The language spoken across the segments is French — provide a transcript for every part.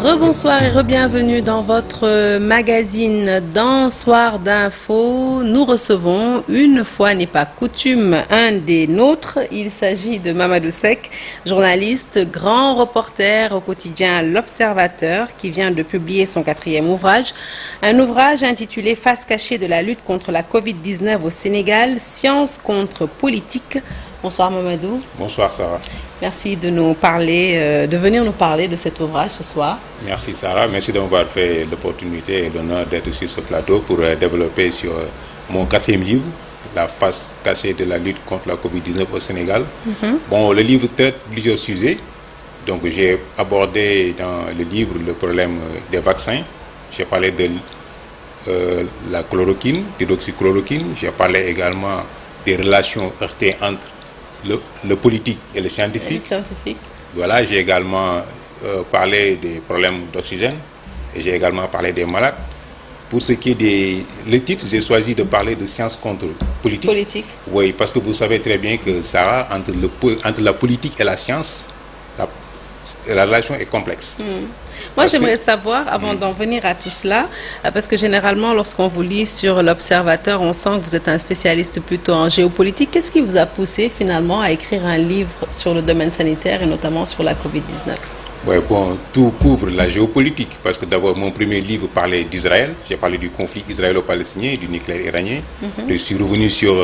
Rebonsoir et re-bienvenue dans votre magazine dans Soir d'Info. Nous recevons, une fois n'est pas coutume, un des nôtres. Il s'agit de Mamadou Seck, journaliste, grand reporter au quotidien L'Observateur, qui vient de publier son 4e ouvrage. Un ouvrage intitulé Face cachée de la lutte contre la Covid-19 au Sénégal, science contre politique. Bonsoir Mamadou. Bonsoir Sarah. Merci de nous parler, de venir nous parler de cet ouvrage ce soir. Merci Sarah, merci de m'avoir fait l'opportunité et l'honneur d'être sur ce plateau pour développer sur mon 4e livre, La face cachée de la lutte contre la Covid-19 au Sénégal. Bon, le livre traite plusieurs sujets. Donc j'ai abordé dans le livre le problème des vaccins. J'ai parlé de la chloroquine, l'hydroxychloroquine. J'ai parlé également des relations heurtées entre le politique et le scientifique. Voilà, j'ai également parlé des problèmes d'oxygène et j'ai également parlé des malades. Pour ce qui est le titre, j'ai choisi de parler de science contre politique. Oui, parce que vous savez très bien que Sarah, entre la politique et la science, la relation est complexe. Moi, j'aimerais savoir, avant d'en venir à tout cela, parce que généralement, lorsqu'on vous lit sur l'Observateur, on sent que vous êtes un spécialiste plutôt en géopolitique. Qu'est-ce qui vous a poussé finalement à écrire un livre sur le domaine sanitaire et notamment sur la Covid-19 ? Oui, bon, tout couvre la géopolitique, parce que d'abord, mon premier livre parlait d'Israël. J'ai parlé du conflit israélo-palestinien et du nucléaire iranien. Je suis revenu sur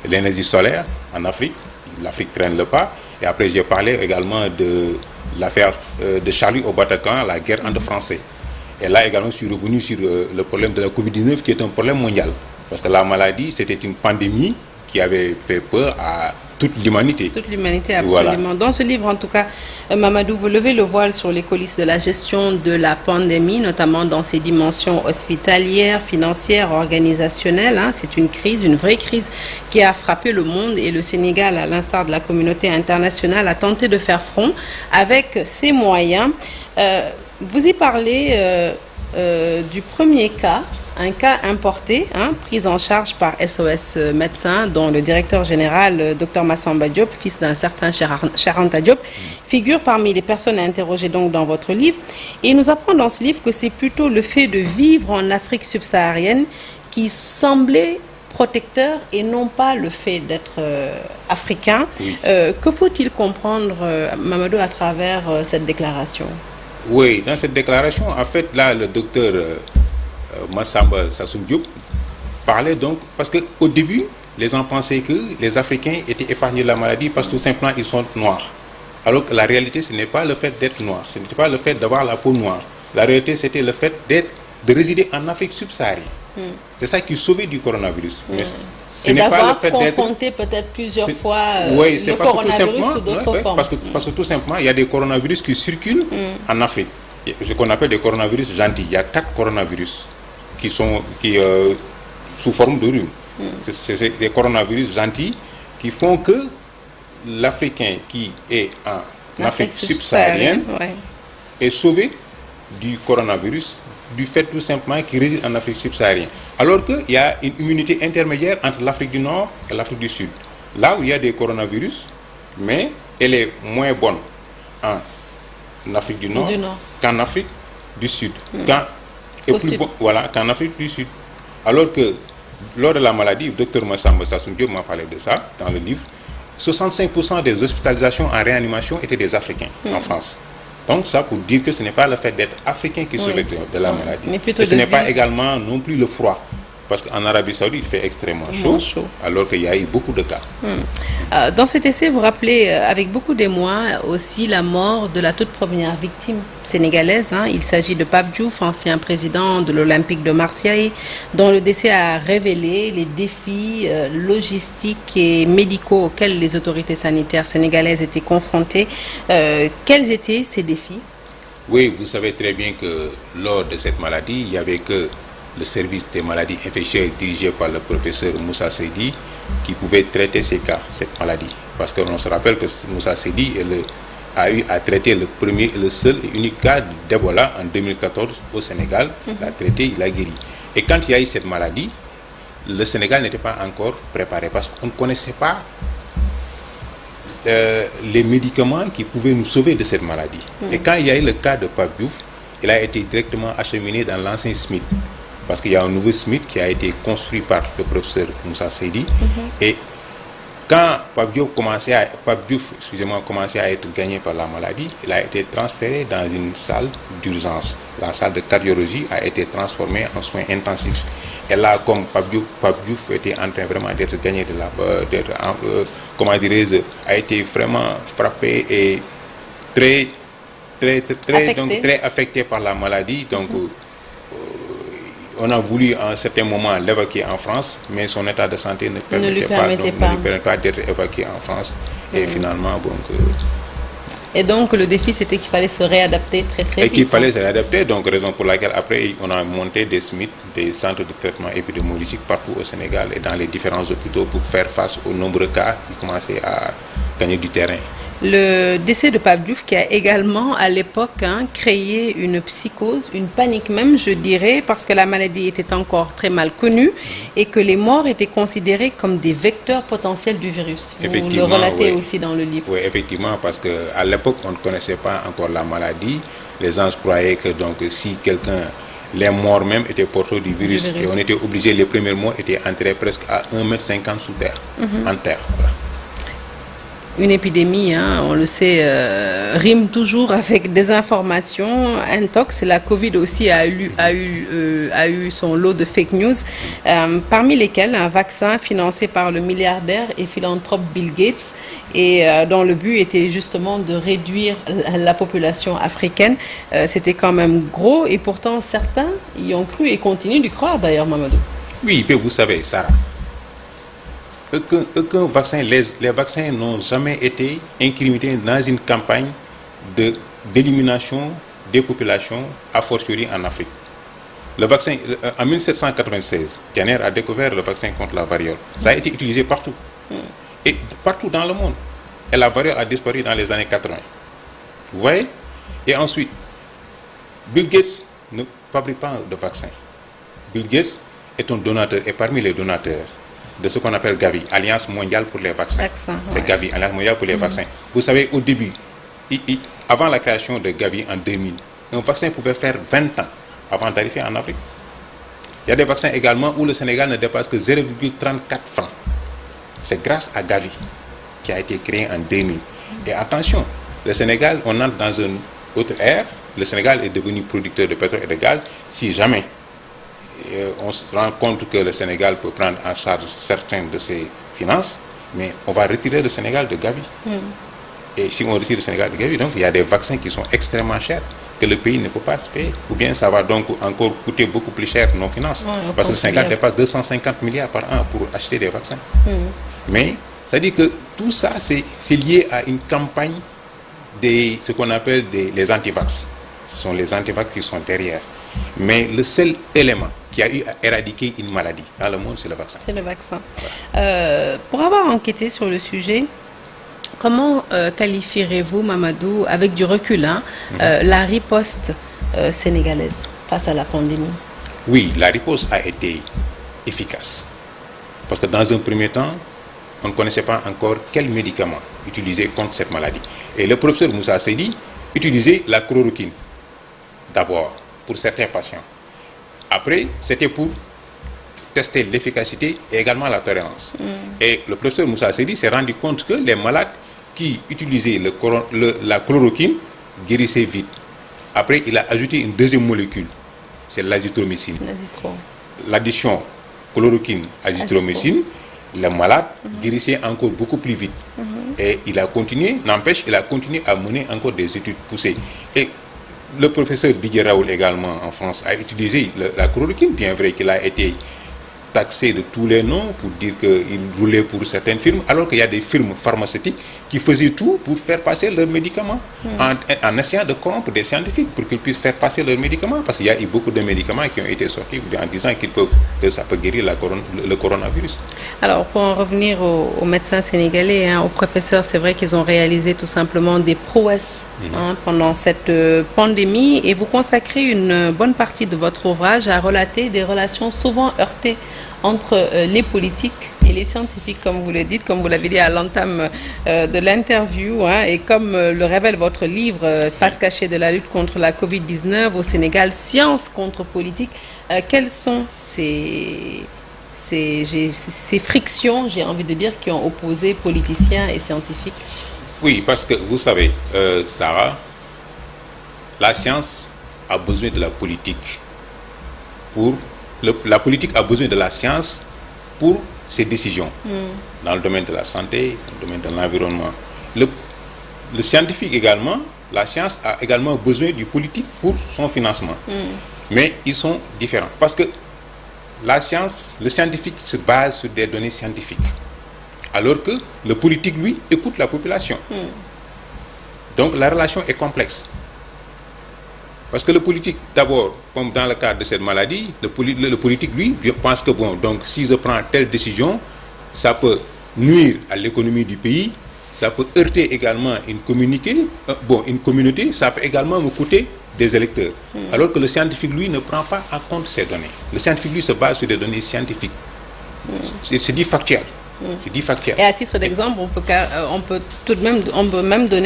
l'énergie solaire en Afrique. L'Afrique traîne le pas. Et après, j'ai parlé également de l'affaire de Charlie au Bataclan, la guerre entre Français. Et là également, je suis revenu sur le problème de la Covid-19, qui est un problème mondial. Parce que la maladie, c'était une pandémie qui avait fait peur à toute l'humanité. Toute l'humanité, absolument. Voilà. Dans ce livre, en tout cas, Mamadou, vous levez le voile sur les coulisses de la gestion de la pandémie, notamment dans ses dimensions hospitalières, financières, organisationnelles. C'est une crise, une vraie crise qui a frappé le monde et le Sénégal, à l'instar de la communauté internationale, a tenté de faire front avec ses moyens. Vous y parlez du premier cas, un cas importé, pris en charge par SOS Médecins, dont le directeur général, Dr Massamba Diop, fils d'un certain Charanta Diop, figure parmi les personnes interrogées donc dans votre livre. Et il nous apprend dans ce livre que c'est plutôt le fait de vivre en Afrique subsaharienne qui semblait protecteur et non pas le fait d'être africain. Oui. Que faut-il comprendre, Mamadou, à travers cette déclaration ? Oui, dans cette déclaration, en fait, là, le docteur Massamba Sassoum Diop parlait donc, parce qu'au début, les gens pensaient que les Africains étaient épargnés de la maladie parce que tout simplement ils sont noirs. Alors que la réalité, ce n'est pas le fait d'être noir, ce n'était pas le fait d'avoir la peau noire. La réalité, c'était le fait de résider en Afrique subsaharienne. C'est ça qui sauvait du coronavirus. Mais ce n'est pas le fait d'être confronté peut-être plusieurs fois le coronavirus sous d'autres formes. Parce que tout simplement, il y a des coronavirus qui circulent en Afrique. Ce qu'on appelle des coronavirus gentils. Il y a 4 coronavirus qui sont sous forme de rhume. C'est des coronavirus gentils qui font que l'Africain qui est en Afrique subsaharienne est sauvé du coronavirus du fait tout simplement qu'il réside en Afrique subsaharienne. Alors qu'il y a une immunité intermédiaire entre l'Afrique du Nord et l'Afrique du Sud. Là où il y a des coronavirus, mais elle est moins bonne en Afrique du Nord qu'en Afrique du Sud. Qu'en Afrique du Sud. Alors que lors de la maladie, le docteur Massamba Sassoum Diop m'a parlé de ça dans le livre, 65% des hospitalisations en réanimation étaient des Africains en France. Donc ça pour dire que ce n'est pas le fait d'être africain qui sauve de la maladie. Et ce n'est pas également non plus le froid. Parce qu'en Arabie Saoudite, il fait extrêmement chaud, alors qu'il y a eu beaucoup de cas. Dans cet essai, vous rappelez avec beaucoup d'émoi aussi la mort de la toute première victime sénégalaise. Il s'agit de Pape Diouf, ancien président de l'Olympique de Marseille, dont le décès a révélé les défis logistiques et médicaux auxquels les autorités sanitaires sénégalaises étaient confrontées. Quels étaient ces défis ? Oui, vous savez très bien que lors de cette maladie, il n'y avait que le service des maladies infectieuses dirigé par le professeur Moussa Seydi qui pouvait traiter ces cas, cette maladie. Parce qu'on se rappelle que Moussa Seydi a eu à traiter le premier et le seul et unique cas d'Ebola en 2014 au Sénégal. Il l'a traité, il a guéri. Et quand il y a eu cette maladie, le Sénégal n'était pas encore préparé parce qu'on ne connaissait pas les médicaments qui pouvaient nous sauver de cette maladie. Et quand il y a eu le cas de Pape Diouf, il a été directement acheminé dans l'ancien SMIC. Parce qu'il y a un nouveau SMIC qui a été construit par le professeur Moussa Seydi. Et quand Pape Diouf commençait à être gagné par la maladie, il a été transféré dans une salle d'urgence. La salle de cardiologie a été transformée en soins intensifs. Et là, comme Pape Diouf était en train vraiment d'être gagné a été vraiment frappé et très affecté par la maladie. Donc, on a voulu à un certain moment l'évacuer en France, mais son état de santé ne lui permettait pas d'être évacué en France. Et finalement, et donc le défi, c'était qu'il fallait se réadapter très vite. Et qu'il fallait se réadapter, donc raison pour laquelle après on a monté des SMIC, des centres de traitement épidémiologique partout au Sénégal et dans les différents hôpitaux pour faire face aux nombreux cas qui commençaient à gagner du terrain. Le décès de Pape Diouf qui a également à l'époque créé une psychose, une panique même, je dirais, parce que la maladie était encore très mal connue et que les morts étaient considérés comme des vecteurs potentiels du virus. Vous le relatez aussi dans le livre. Oui, effectivement, parce qu'à l'époque, on ne connaissait pas encore la maladie. Les gens croyaient que donc, si les morts même étaient porteurs du virus. Et on était obligés, les premiers morts étaient enterrés presque à 1,50 m sous terre, en terre. Voilà. Une épidémie, on le sait, rime toujours avec des informations intox. La Covid aussi a eu son lot de fake news, parmi lesquelles un vaccin financé par le milliardaire et philanthrope Bill Gates et dont le but était justement de réduire la population africaine. C'était quand même gros et pourtant certains y ont cru et continuent d'y croire d'ailleurs, Mamadou. Oui, mais vous savez, Sarah, aucun vaccin, les vaccins n'ont jamais été incriminés dans une campagne d'élimination des populations, a fortiori en Afrique. Le vaccin, en 1796, Jenner a découvert le vaccin contre la variole. Ça a été utilisé partout. Et partout dans le monde. Et la variole a disparu dans les années 80. Vous voyez? Et ensuite, Bill Gates ne fabrique pas de vaccin. Bill Gates est un donateur, et parmi les donateurs de ce qu'on appelle Gavi, Alliance mondiale pour les vaccins. C'est Gavi, Alliance mondiale pour les vaccins. Vous savez, au début, avant la création de Gavi en 2000, un vaccin pouvait faire 20 ans avant d'arriver en Afrique. Il y a des vaccins également où le Sénégal ne dépasse que 0,34 francs. C'est grâce à Gavi qui a été créé en 2000. Et attention, le Sénégal, on entre dans une autre ère. Le Sénégal est devenu producteur de pétrole et de gaz. Si jamais on se rend compte que le Sénégal peut prendre en charge certaines de ses finances, mais on va retirer le Sénégal de Gavi. Et si on retire le Sénégal de Gavi, donc il y a des vaccins qui sont extrêmement chers, que le pays ne peut pas se payer. Ou bien ça va donc encore coûter beaucoup plus cher nos finances. Parce que le Sénégal dépasse 250 milliards par an pour acheter des vaccins. Mais ça dit que tout ça, c'est lié à une campagne de ce qu'on appelle les antivax. Ce sont les antivax qui sont derrière. Mais le seul élément qui a eu à éradiquer une maladie dans le monde, c'est le vaccin. C'est le vaccin. Pour avoir enquêté sur le sujet, comment qualifierez-vous, Mamadou, avec du recul, la riposte sénégalaise face à la pandémie? Oui, la riposte a été efficace. Parce que dans un premier temps, on ne connaissait pas encore quel médicament utiliser contre cette maladie. Et le professeur Moussa Seydi utilisait la chloroquine d'abord pour certains patients. Après, c'était pour tester l'efficacité et également la tolérance. Et le professeur Moussa Seydi s'est rendu compte que les malades qui utilisaient la chloroquine guérissaient vite. Après, il a ajouté une deuxième molécule, c'est l'azithromycine. L'addition chloroquine-azithromycine, les malades guérissaient encore beaucoup plus vite. Et il a continué, n'empêche, il a continué à mener encore des études poussées. Et le professeur Didier Raoult également en France a utilisé la chloroquine, bien vrai qu'il a été taxé de tous les noms pour dire qu'il roulait pour certaines firmes, alors qu'il y a des firmes pharmaceutiques qui faisaient tout pour faire passer leurs médicaments, en essayant de corrompre des scientifiques pour qu'ils puissent faire passer leurs médicaments, parce qu'il y a eu beaucoup de médicaments qui ont été sortis en disant que ça peut guérir le coronavirus. Alors, pour en revenir aux médecins sénégalais, aux professeurs, c'est vrai qu'ils ont réalisé tout simplement des prouesses pendant cette pandémie, et vous consacrez une bonne partie de votre ouvrage à relater des relations souvent heurtées entre les politiques il est scientifique, comme vous le dites, comme vous l'avez dit à l'entame de l'interview, hein, et comme le révèle votre livre, Face cachée de la lutte contre la Covid-19 au Sénégal, science contre politique, quelles sont ces frictions, j'ai envie de dire, qui ont opposé politiciens et scientifiques? Oui, parce que vous savez, Sarah, la science a besoin de la politique. La politique a besoin de la science pour ses décisions. Dans le domaine de la santé, dans le domaine de l'environnement. Le scientifique également, la science a également besoin du politique pour son financement. Mais ils sont différents. Parce que la science, le scientifique se base sur des données scientifiques. Alors que le politique, lui, écoute la population. Donc la relation est complexe. Parce que le politique, d'abord, comme dans le cadre de cette maladie, le politique, lui, je pense que, bon, donc si je prends telle décision, ça peut nuire à l'économie du pays, ça peut heurter également une communauté, ça peut également me coûter des électeurs. Alors que le scientifique, lui, ne prend pas en compte ces données. Le scientifique, lui, se base sur des données scientifiques. C'est dit factuel. C'est dit factuel. Et à titre d'exemple, on peut même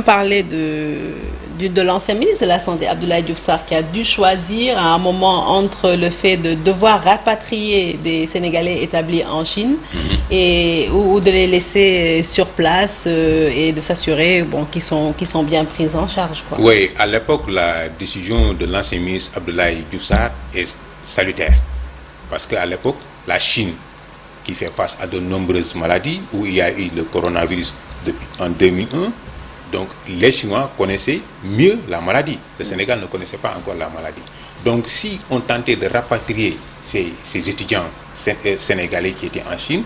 parler de l'ancien ministre de la Santé, Abdoulaye Diouf Sarr, qui a dû choisir à un moment entre le fait de devoir rapatrier des Sénégalais établis en Chine ou de les laisser sur place et de s'assurer qu'ils sont bien pris en charge, quoi. Oui, à l'époque, la décision de l'ancien ministre Abdoulaye Diouf Sarr est salutaire. Parce qu'à l'époque, la Chine, qui fait face à de nombreuses maladies, où il y a eu le coronavirus en 2001, donc les Chinois connaissaient mieux la maladie. Le Sénégal ne connaissait pas encore la maladie. Donc si on tentait de rapatrier ces étudiants sénégalais qui étaient en Chine,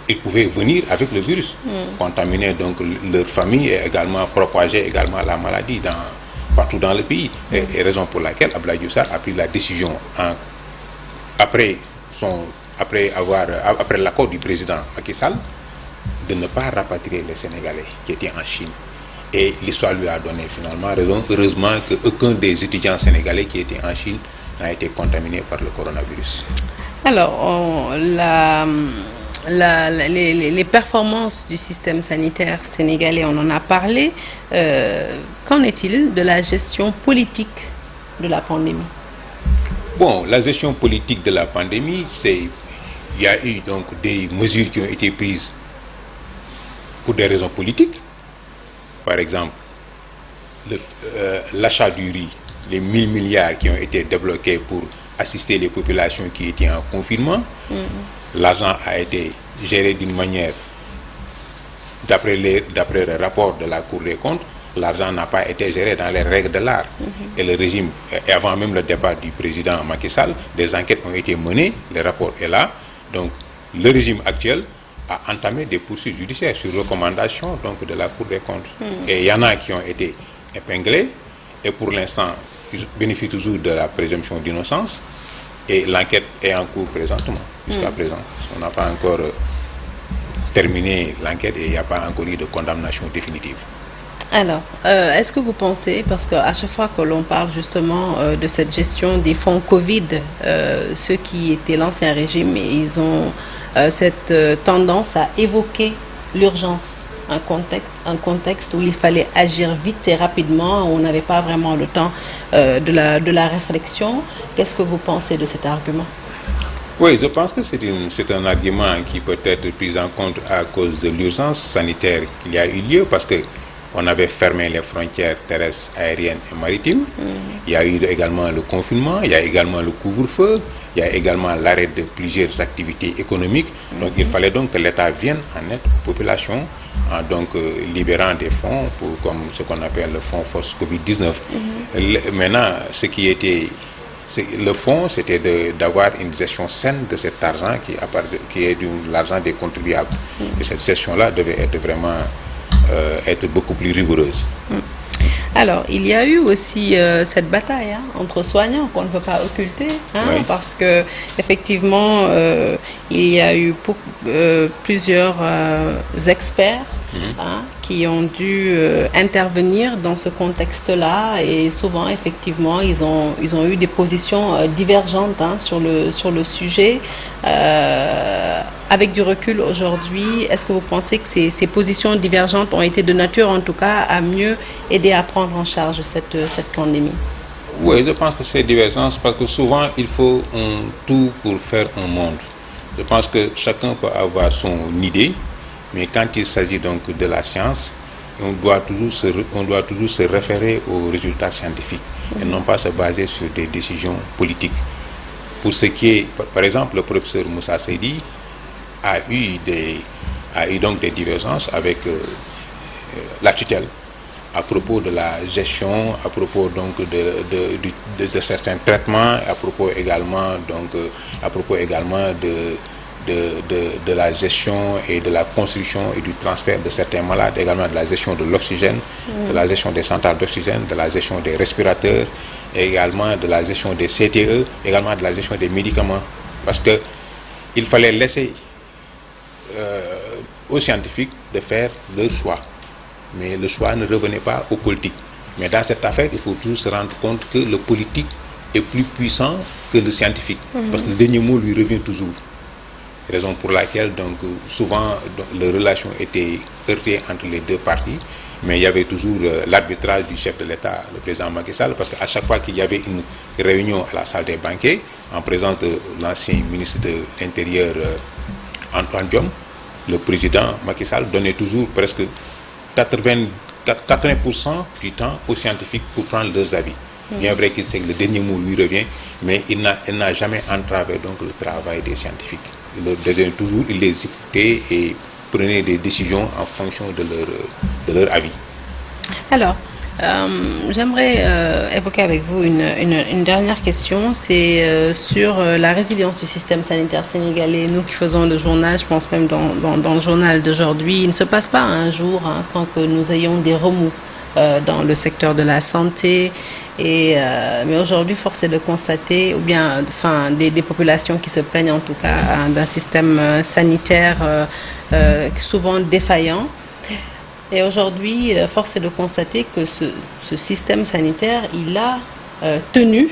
ils pouvaient venir avec le virus, contaminer donc leur famille et également propager également la maladie partout dans le pays. Et raison pour laquelle Abdoulaye Diouf Sarr a pris la décision après l'accord du président Macky Sall, de ne pas rapatrier les Sénégalais qui étaient en Chine. Et l'histoire lui a donné finalement raison. Heureusement qu'aucun des étudiants sénégalais qui étaient en Chine n'a été contaminé par le coronavirus. Alors, les performances du système sanitaire sénégalais, on en a parlé. Qu'en est-il de la gestion politique de la pandémie? Bon, la gestion politique de la pandémie, il y a eu donc des mesures qui ont été prises pour des raisons politiques. Par exemple, l'achat du riz, les 1000 milliards qui ont été débloqués pour assister les populations qui étaient en confinement. L'argent a été géré d'une manière, d'après le rapport de la Cour des comptes, l'argent n'a pas été géré dans les règles de l'art. Et le régime, et avant même le départ du président Macky Sall, des enquêtes ont été menées, le rapport est là. Donc le régime actuel a entamé des poursuites judiciaires sur recommandation donc, de la Cour des comptes. Et il y en a qui ont été épinglés et pour l'instant ils bénéficient toujours de la présomption d'innocence et l'enquête est en cours présentement. Jusqu'à présent, on n'a pas encore terminé l'enquête et il n'y a pas encore eu de condamnation définitive. Alors, est-ce que vous pensez, parce qu'à chaque fois que l'on parle justement de cette gestion des fonds Covid, ceux qui étaient l'ancien régime, ils ont cette tendance à évoquer l'urgence, un contexte où il fallait agir vite et rapidement, où on n'avait pas vraiment le temps de la réflexion. Qu'est-ce que vous pensez de cet argument? Oui, je pense que c'est un argument qui peut être pris en compte à cause de l'urgence sanitaire qu'il y a eu lieu, parce que on avait fermé les frontières terrestres, aériennes et maritimes. Il y a eu également le confinement, il y a également le couvre-feu, il y a également l'arrêt de plusieurs activités économiques. Donc il fallait donc que l'État vienne en aide aux populations en donc libérant des fonds comme ce qu'on appelle le fonds force Covid-19. Maintenant, le fonds, c'était d'avoir une gestion saine de cet argent qui est de l'argent des contribuables. Et cette gestion-là devait être vraiment être beaucoup plus rigoureuse. Alors, il y a eu aussi cette bataille entre soignants qu'on ne peut pas occulter, oui. Parce que effectivement, il y a eu plusieurs experts qui ont dû intervenir dans ce contexte-là, et souvent effectivement ils ont eu des positions divergentes sur le sujet. Avec du recul aujourd'hui, est-ce que vous pensez que ces positions divergentes ont été de nature en tout cas à mieux aider à prendre en charge cette pandémie? Oui, je pense que c'est divergence parce que souvent il faut un tout pour faire un monde. Je pense que chacun peut avoir son idée, mais quand il s'agit donc de la science, on doit toujours se référer aux résultats scientifiques et non pas se baser sur des décisions politiques. Pour ce qui est, par exemple, le professeur Moussa Seydi a eu donc des divergences avec la tutelle à propos de la gestion, à propos donc de certains traitements, à propos également de la gestion et de la construction et du transfert de certains malades, également de la gestion de l'oxygène, de la gestion des centrales d'oxygène, de la gestion des respirateurs, et également de la gestion des CTE, également de la gestion des médicaments. Parce que il fallait laisser aux scientifiques de faire leur choix. Mais le choix ne revenait pas aux politiques. Mais dans cette affaire, il faut toujours se rendre compte que le politique est plus puissant que le scientifique. Parce que le dernier mot lui revient toujours. Raison pour laquelle donc souvent les relations étaient heurtées entre les deux parties, mais il y avait toujours l'arbitrage du chef de l'État, le président Macky Sall, parce qu'à chaque fois qu'il y avait une réunion à la salle des banquets, en présence de l'ancien ministre de l'Intérieur Antoine Diome, le président Macky Sall donnait toujours presque 80% du temps aux scientifiques pour prendre leurs avis. Bien vrai qu'il sait que le dernier mot lui revient, mais il n'a jamais entravé donc le travail des scientifiques. Il les écoutait et prenait des décisions en fonction de leur avis. Alors, j'aimerais évoquer avec vous une dernière question, c'est sur la résilience du système sanitaire sénégalais. Nous qui faisons le journal, je pense même dans le journal d'aujourd'hui, il ne se passe pas un jour sans que nous ayons des remous dans le secteur de la santé. Mais aujourd'hui, force est de constater, ou bien des populations qui se plaignent en tout cas d'un système sanitaire souvent défaillant. Et aujourd'hui, force est de constater que ce système sanitaire, il a tenu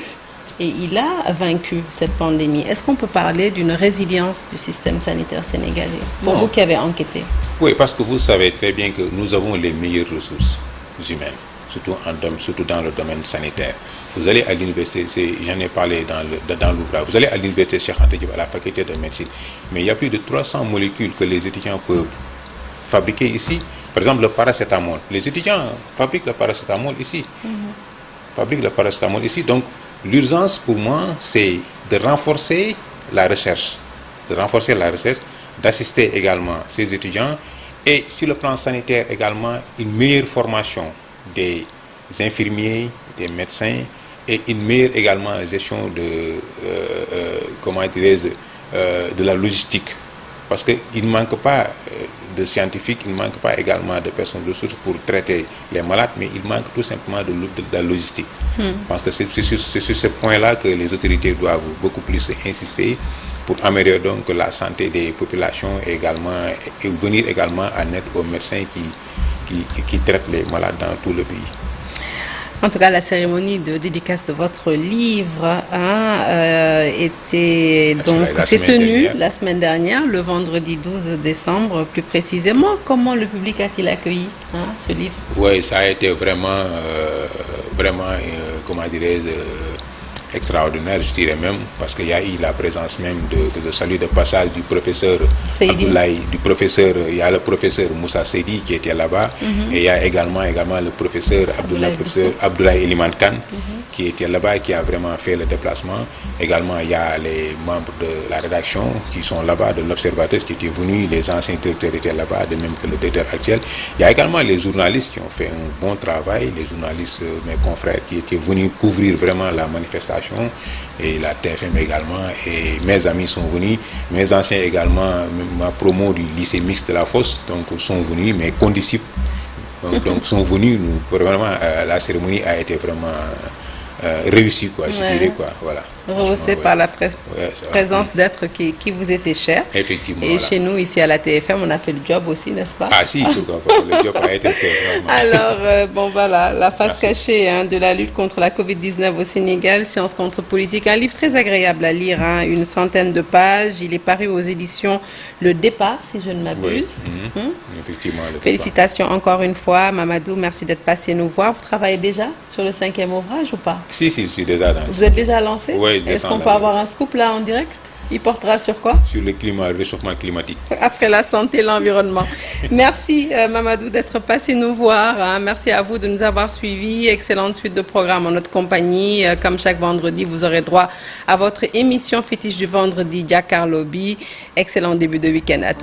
et il a vaincu cette pandémie. Est-ce qu'on peut parler d'une résilience du système sanitaire sénégalais, pour vous qui avez enquêté? Oui, parce que vous savez très bien que nous avons les meilleures ressources humaines, surtout dans le domaine sanitaire. Vous allez à l'université, j'en ai parlé dans l'ouvrage, vous allez à l'université Cheikh Anta Diop, à la faculté de médecine, mais il y a plus de 300 molécules que les étudiants peuvent fabriquer ici. Par exemple, le paracétamol. Les étudiants fabriquent le paracétamol ici. Donc, l'urgence pour moi, c'est de renforcer la recherche, d'assister également ces étudiants, et sur le plan sanitaire également, une meilleure formation des infirmiers, des médecins, et une meilleure également gestion de la logistique. Parce qu'il ne manque pas de scientifiques, il ne manque pas également de personnes ressources pour traiter les malades, mais il manque tout simplement de la logistique. Parce que c'est sur ce point-là que les autorités doivent beaucoup plus insister pour améliorer donc la santé des populations également, et venir également en aide aux médecins qui traitent les malades dans tout le pays. En tout cas, la cérémonie de dédicace de votre livre s'est tenue la semaine dernière, le vendredi 12 décembre, plus précisément. Comment le public a-t-il accueilli ce livre? Oui, ça a été vraiment, extraordinaire, je dirais même, parce qu'il y a eu la présence même de salut de passage du professeur Abdoulaye, il y a le professeur Moussa Seydi qui était là-bas, et il y a également le professeur Abdoulaye Eliman Kane qui était là-bas, qui a vraiment fait le déplacement. Également, il y a les membres de la rédaction qui sont là-bas, de l'Observateur qui étaient venus, les anciens directeurs étaient là-bas, de même que le directeur actuel. Il y a également les journalistes qui ont fait un bon travail, les journalistes, mes confrères, qui étaient venus couvrir vraiment la manifestation, et la TFM également, et mes amis sont venus, mes anciens également, ma promo du lycée mixte de la Fosse, donc sont venus, mes condisciples donc sont venus. Vraiment, la cérémonie a été vraiment réussie, je dirais, voilà. rehaussé par la présence d'êtres qui vous étaient chers. Effectivement. Et chez nous, ici à la TFM, on a fait le job aussi, n'est-ce pas? Ah si, le job a été fait. Vraiment. Alors, bon voilà, la face cachée de la lutte contre la Covid-19 au Sénégal, Sciences contre politique, un livre très agréable à lire, une 100aine de pages. Il est paru aux éditions Le Départ, si je ne m'abuse. Oui. Effectivement. Félicitations encore une fois, Mamadou, merci d'être passé nous voir. Vous travaillez déjà sur le 5e ouvrage ou pas? Si, je suis déjà dans. Vous êtes déjà lancé? Oui, est-ce qu'on peut avoir un scoop là en direct? Il portera sur quoi? Sur le climat, le réchauffement climatique. Après la santé et l'environnement. Merci Mamadou d'être passé nous voir. Merci à vous de nous avoir suivis. Excellente suite de programme en notre compagnie. Comme chaque vendredi, vous aurez droit à votre émission fétiche du vendredi, Jakaarlo Bi. Excellent début de week-end à toutes.